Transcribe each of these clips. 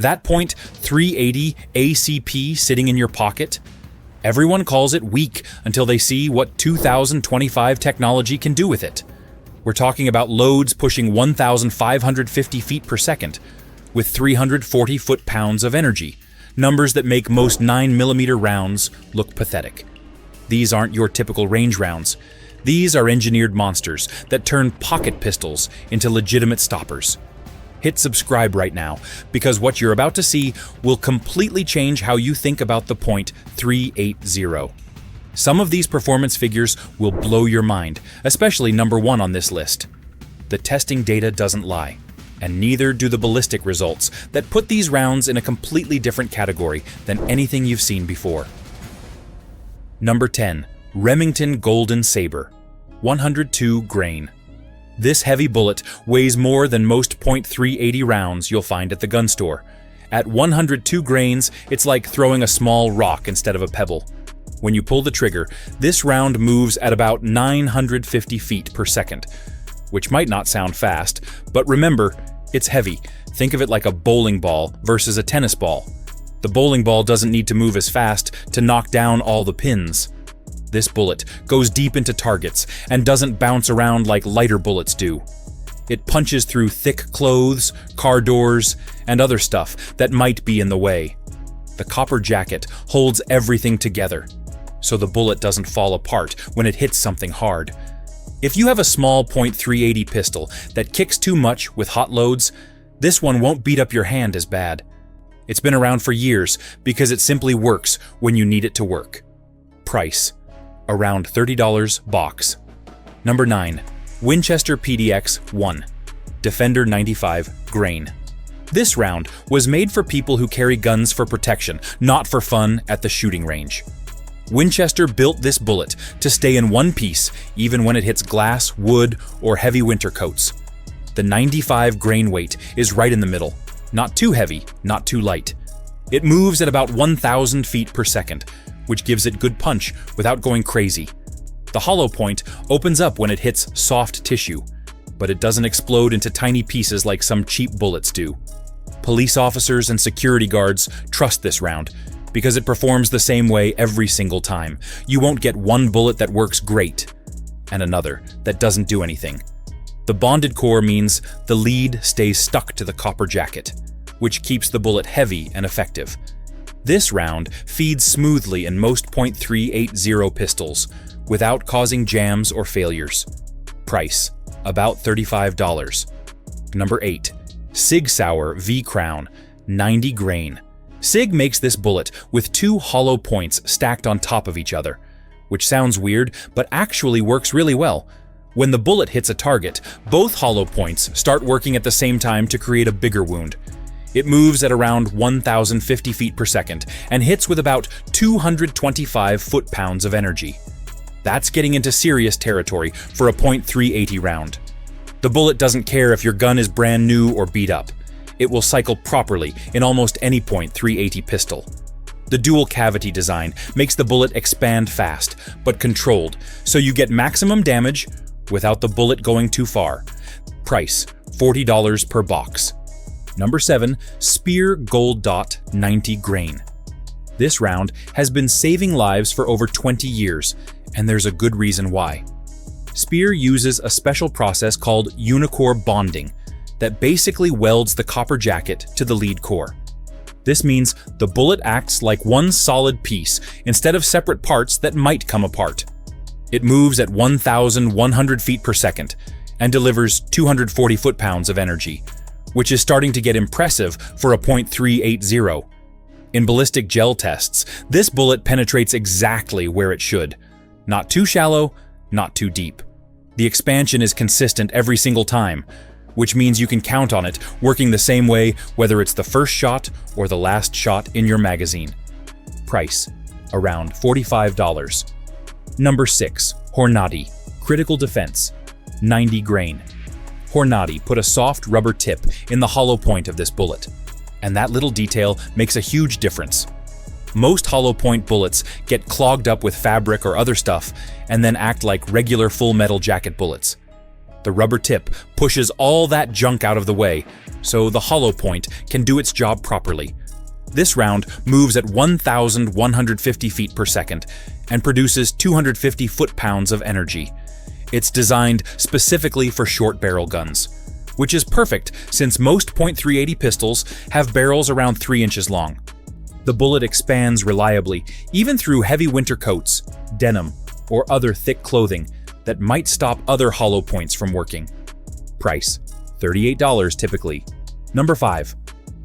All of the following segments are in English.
That .380 ACP sitting in your pocket? Everyone calls it weak until they see what 2025 technology can do with it. We're talking about loads pushing 1,550 feet per second, with 340 foot-pounds of energy, numbers that make most 9mm rounds look pathetic. These aren't your typical range rounds. These are engineered monsters that turn pocket pistols into legitimate stoppers. Hit subscribe right now, because what you're about to see will completely change how you think about the .380. Some of these performance figures will blow your mind, especially number 1 on this list. The testing data doesn't lie, and neither do the ballistic results that put these rounds in a completely different category than anything you've seen before. Number 10. Remington Golden Saber, 102 grain. This heavy bullet weighs more than most .380 rounds you'll find at the gun store. At 102 grains, it's like throwing a small rock instead of a pebble. When you pull the trigger, this round moves at about 950 feet per second, which might not sound fast, but remember, it's heavy. Think of it like a bowling ball versus a tennis ball. The bowling ball doesn't need to move as fast to knock down all the pins. This bullet goes deep into targets and doesn't bounce around like lighter bullets do. It punches through thick clothes, car doors, and other stuff that might be in the way. The copper jacket holds everything together, so the bullet doesn't fall apart when it hits something hard. If you have a small .380 pistol that kicks too much with hot loads, this one won't beat up your hand as bad. It's been around for years because it simply works when you need it to work. Price: around $30 box. Number 9. Winchester PDX-1, Defender 95 grain. This round was made for people who carry guns for protection, not for fun at the shooting range. Winchester built this bullet to stay in one piece even when it hits glass, wood, or heavy winter coats. The 95 grain weight is right in the middle, not too heavy, not too light. It moves at about 1,000 feet per second, which gives it good punch without going crazy. The hollow point opens up when it hits soft tissue, but it doesn't explode into tiny pieces like some cheap bullets do. Police officers and security guards trust this round because it performs the same way every single time. You won't get one bullet that works great and another that doesn't do anything. The bonded core means the lead stays stuck to the copper jacket, which keeps the bullet heavy and effective. This round feeds smoothly in most .380 pistols without causing jams or failures. Price: about $35. Number 8. Sig Sauer V-Crown, 90 grain. Sig makes this bullet with 2 hollow points stacked on top of each other, which sounds weird but actually works really well. When the bullet hits a target, both hollow points start working at the same time to create a bigger wound. It moves at around 1,050 feet per second and hits with about 225 foot-pounds of energy. That's getting into serious territory for a .380 round. The bullet doesn't care if your gun is brand new or beat up. It will cycle properly in almost any .380 pistol. The dual cavity design makes the bullet expand fast, but controlled, so you get maximum damage without the bullet going too far. Price: $40 per box. Number 7. Speer Gold Dot 90 grain. This round has been saving lives for over 20 years, and there's a good reason why. Speer uses a special process called unicore bonding that basically welds the copper jacket to the lead core. This means the bullet acts like one solid piece instead of separate parts that might come apart. It moves at 1,100 feet per second and delivers 240 foot-pounds of energy, which is starting to get impressive for a .380. In ballistic gel tests, this bullet penetrates exactly where it should. Not too shallow, not too deep. The expansion is consistent every single time, which means you can count on it working the same way whether it's the first shot or the last shot in your magazine. Price: around $45. Number 6. Hornady, Critical Defense, 90 grain. Hornady put a soft rubber tip in the hollow point of this bullet, and that little detail makes a huge difference. Most hollow point bullets get clogged up with fabric or other stuff and then act like regular full metal jacket bullets. The rubber tip pushes all that junk out of the way, so the hollow point can do its job properly. This round moves at 1,150 feet per second and produces 250 foot-pounds of energy. It's designed specifically for short barrel guns, which is perfect since most .380 pistols have barrels around 3 inches long. The bullet expands reliably, even through heavy winter coats, denim, or other thick clothing that might stop other hollow points from working. Price: $38 typically. Number 5.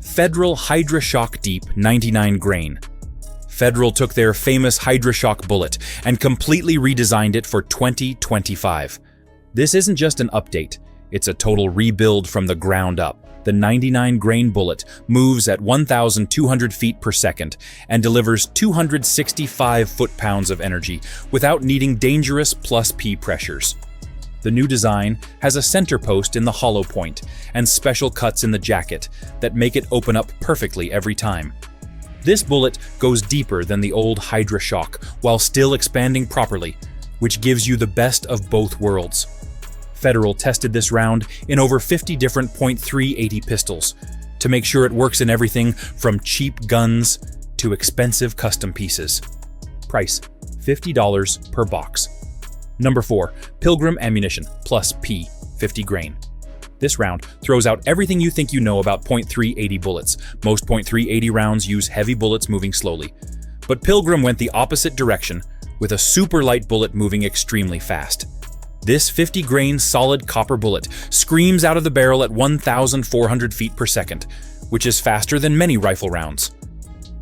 Federal HydraShock Deep 99 grain. Federal took their famous HydraShock bullet and completely redesigned it for 2025. This isn't just an update, it's a total rebuild from the ground up. The 99 grain bullet moves at 1,200 feet per second and delivers 265 foot-pounds of energy without needing dangerous +P pressures. The new design has a center post in the hollow point and special cuts in the jacket that make it open up perfectly every time. This bullet goes deeper than the old HydraShock while still expanding properly, which gives you the best of both worlds. Federal tested this round in over 50 different .380 pistols to make sure it works in everything from cheap guns to expensive custom pieces. Price: $50 per box. Number 4. Pilgrim Ammunition +P 50 grain. This round throws out everything you think you know about .380 bullets. Most .380 rounds use heavy bullets moving slowly, but Pilgrim went the opposite direction with a super light bullet moving extremely fast. This 50 grain solid copper bullet screams out of the barrel at 1,400 feet per second, which is faster than many rifle rounds.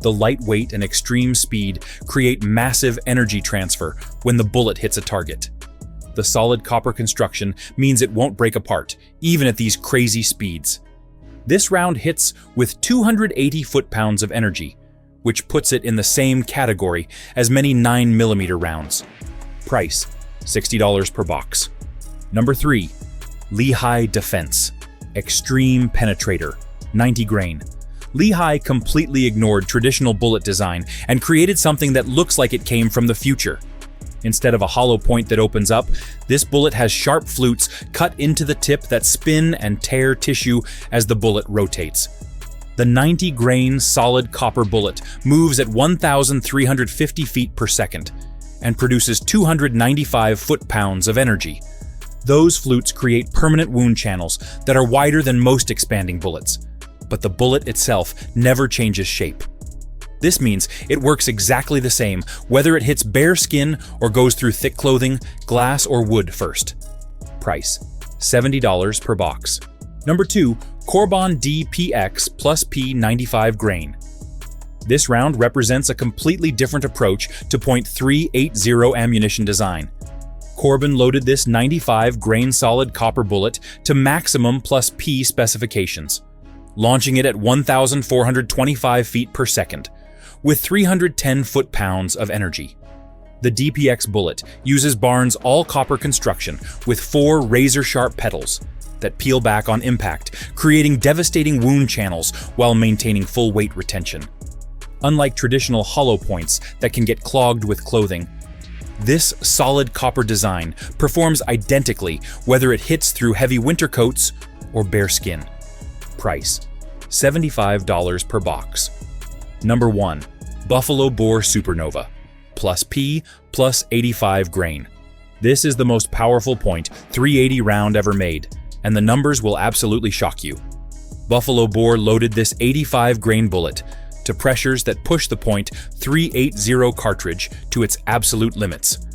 The light weight and extreme speed create massive energy transfer when the bullet hits a target. The solid copper construction means it won't break apart, even at these crazy speeds. This round hits with 280 foot-pounds of energy, which puts it in the same category as many 9mm rounds. Price: $60 per box. Number 3. Lehigh Defense Extreme Penetrator 90 grain. Lehigh completely ignored traditional bullet design and created something that looks like it came from the future. Instead of a hollow point that opens up, this bullet has sharp flutes cut into the tip that spin and tear tissue as the bullet rotates. The 90 grain solid copper bullet moves at 1,350 feet per second and produces 295 foot-pounds of energy. Those flutes create permanent wound channels that are wider than most expanding bullets, but the bullet itself never changes shape. This means it works exactly the same whether it hits bare skin or goes through thick clothing, glass, or wood first. Price: $70 per box. Number 2. Corbon DPX +P 95 grain. This round represents a completely different approach to .380 ammunition design. Corbin loaded this 95 grain solid copper bullet to maximum +P specifications, launching it at 1,425 feet per second, with 310 foot-pounds of energy. The DPX bullet uses Barnes all-copper construction with 4 razor-sharp petals that peel back on impact, creating devastating wound channels while maintaining full weight retention. Unlike traditional hollow points that can get clogged with clothing, this solid copper design performs identically whether it hits through heavy winter coats or bare skin. Price: $75 per box. Number 1. Buffalo Bore Supernova +P +85 grain. This is the most powerful .380 round ever made, and the numbers will absolutely shock you. Buffalo Bore loaded this 85 grain bullet to pressures that push the .380 cartridge to its absolute limits.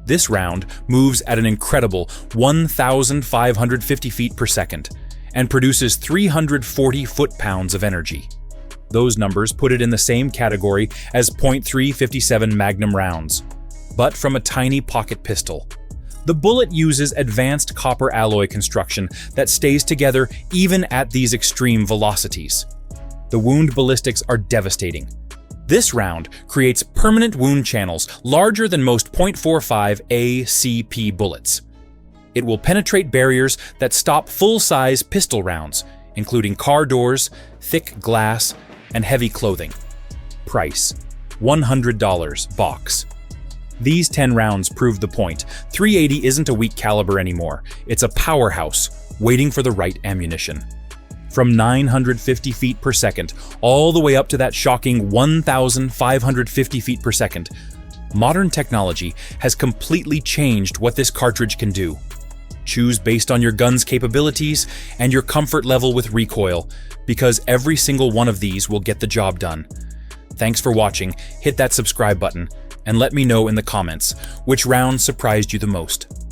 This round moves at an incredible 1,550 feet per second and produces 340 foot-pounds of energy. Those numbers put it in the same category as .357 Magnum rounds, but from a tiny pocket pistol. The bullet uses advanced copper alloy construction that stays together even at these extreme velocities. The wound ballistics are devastating. This round creates permanent wound channels larger than most .45 ACP bullets. It will penetrate barriers that stop full-size pistol rounds, including car doors, thick glass, and heavy clothing. Price: $100 box. These 10 rounds prove the point. 380 isn't a weak caliber anymore. It's a powerhouse, waiting for the right ammunition. From 950 feet per second, all the way up to that shocking 1,550 feet per second, modern technology has completely changed what this cartridge can do. Choose based on your gun's capabilities and your comfort level with recoil, because every single one of these will get the job done. Thanks for watching, hit that subscribe button, and let me know in the comments which round surprised you the most.